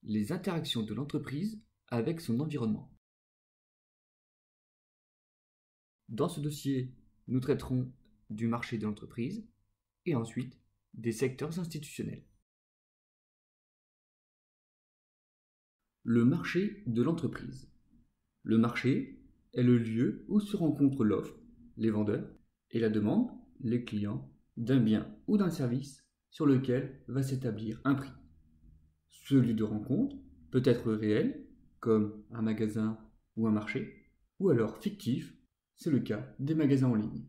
les interactions de l'entreprise avec son environnement. Dans ce dossier, nous traiterons du marché de l'entreprise et ensuite des secteurs institutionnels. Le marché de l'entreprise. Le marché est le lieu où se rencontrent l'offre, les vendeurs, et la demande, les clients, d'un bien ou d'un service sur lequel va s'établir un prix. Ce lieu de rencontre peut être réel, comme un magasin ou un marché, ou alors fictif, c'est le cas des magasins en ligne.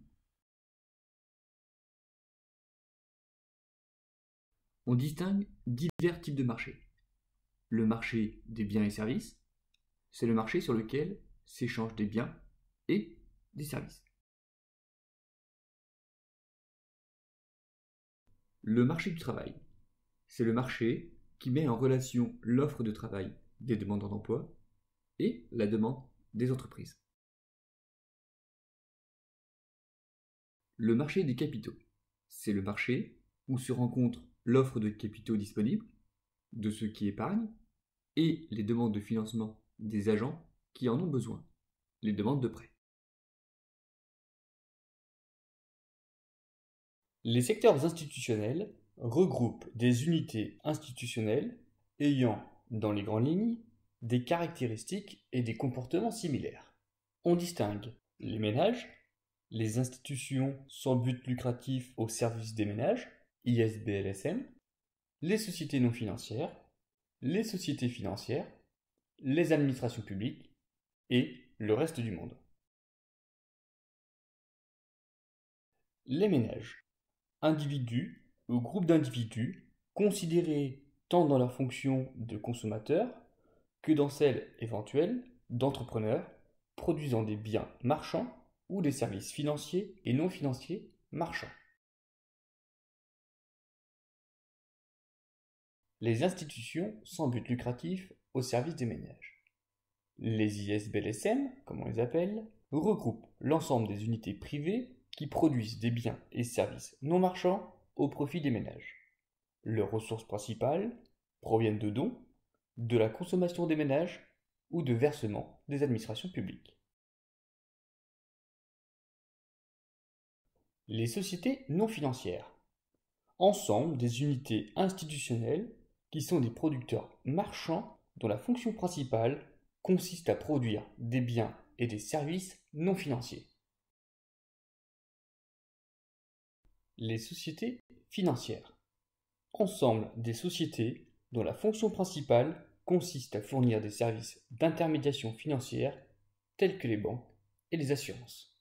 On distingue divers types de marchés. Le marché des biens et services, c'est le marché sur lequel s'échangent des biens et des services. Le marché du travail, c'est le marché qui met en relation l'offre de travail des demandeurs d'emploi et la demande des entreprises. Le marché des capitaux, c'est le marché où se rencontre l'offre de capitaux disponibles, de ceux qui épargnent, et les demandes de financement des agents qui en ont besoin, les demandes de prêt. Les secteurs institutionnels regroupent des unités institutionnelles ayant, dans les grandes lignes, des caractéristiques et des comportements similaires. On distingue les ménages, les institutions sans but lucratif au service des ménages, ISBLSM, les sociétés non financières, les sociétés financières, les administrations publiques et le reste du monde. Les ménages, individus ou groupes d'individus considérés tant dans leur fonction de consommateurs que dans celle éventuelle d'entrepreneurs produisant des biens marchands ou des services financiers et non financiers marchands. Les institutions sans but lucratif au service des ménages. Les ISBLSM, comme on les appelle, regroupent l'ensemble des unités privées qui produisent des biens et services non marchands au profit des ménages. Leurs ressources principales proviennent de dons, de la consommation des ménages ou de versements des administrations publiques. Les sociétés non financières. Ensemble des unités institutionnelles qui sont des producteurs marchands dont la fonction principale consiste à produire des biens et des services non financiers. Les sociétés financières. Ensemble des sociétés dont la fonction principale consiste à fournir des services d'intermédiation financière tels que les banques et les assurances.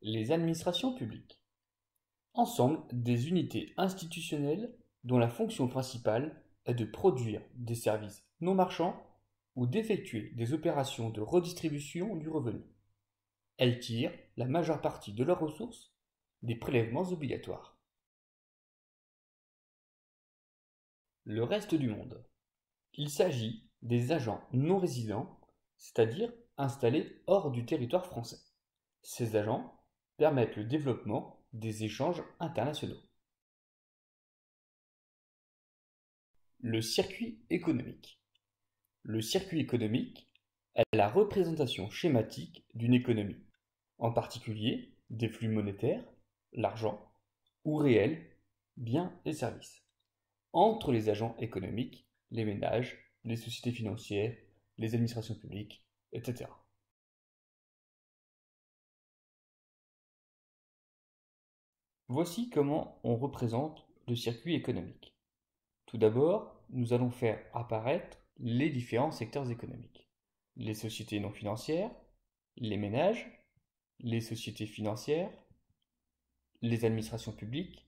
Les administrations publiques. Ensemble des unités institutionnelles dont la fonction principale est de produire des services non marchands ou d'effectuer des opérations de redistribution du revenu. Elles tirent la majeure partie de leurs ressources des prélèvements obligatoires. Le reste du monde. Il s'agit des agents non résidents, c'est-à-dire installés hors du territoire français. Ces agents permettent le développement des échanges internationaux. Le circuit économique. Le circuit économique est la représentation schématique d'une économie, en particulier des flux monétaires, l'argent, ou réels, biens et services, entre les agents économiques, les ménages, les sociétés financières, les administrations publiques, etc. Voici comment on représente le circuit économique. Tout d'abord, nous allons faire apparaître les différents secteurs économiques. Les sociétés non financières, les ménages, les sociétés financières, les administrations publiques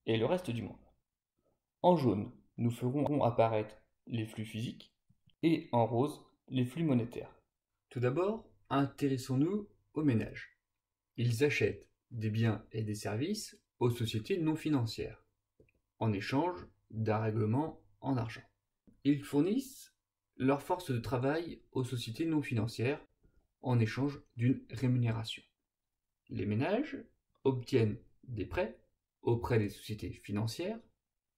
et le reste du monde. En jaune, nous ferons apparaître les flux physiques et en rose, les flux monétaires. Tout d'abord, intéressons-nous aux ménages. Ils achètent des biens et des services aux sociétés non financières, en échange d'un règlement en argent. Ils fournissent leur force de travail aux sociétés non financières en échange d'une rémunération. Les ménages obtiennent des prêts auprès des sociétés financières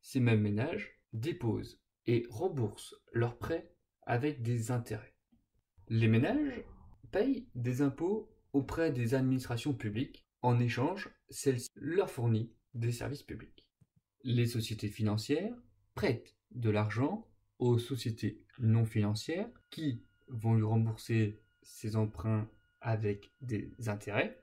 Ces mêmes ménages déposent et remboursent leurs prêts avec des intérêts. Les ménages payent des impôts auprès des administrations publiques. En échange, celles-ci leur fournissent des services publics. Les sociétés financières prêtent de l'argent aux sociétés non financières qui vont lui rembourser ses emprunts avec des intérêts.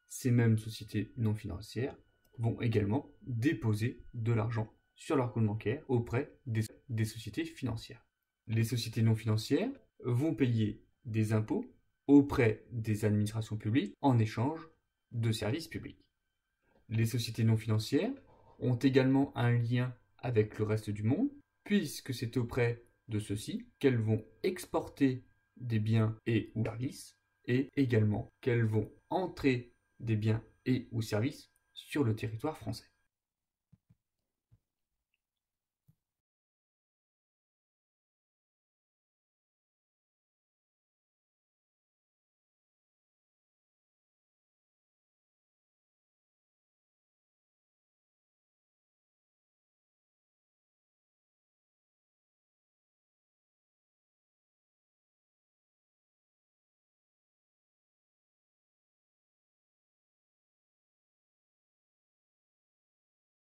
Ces mêmes sociétés non financières vont également déposer de l'argent sur leur compte bancaire auprès des sociétés financières. Les sociétés non financières vont payer des impôts auprès des administrations publiques en échange de services publics. Les sociétés non financières ont également un lien avec le reste du monde, puisque c'est auprès de ceux-ci qu'elles vont exporter des biens et ou services, et également qu'elles vont entrer des biens et ou services sur le territoire français.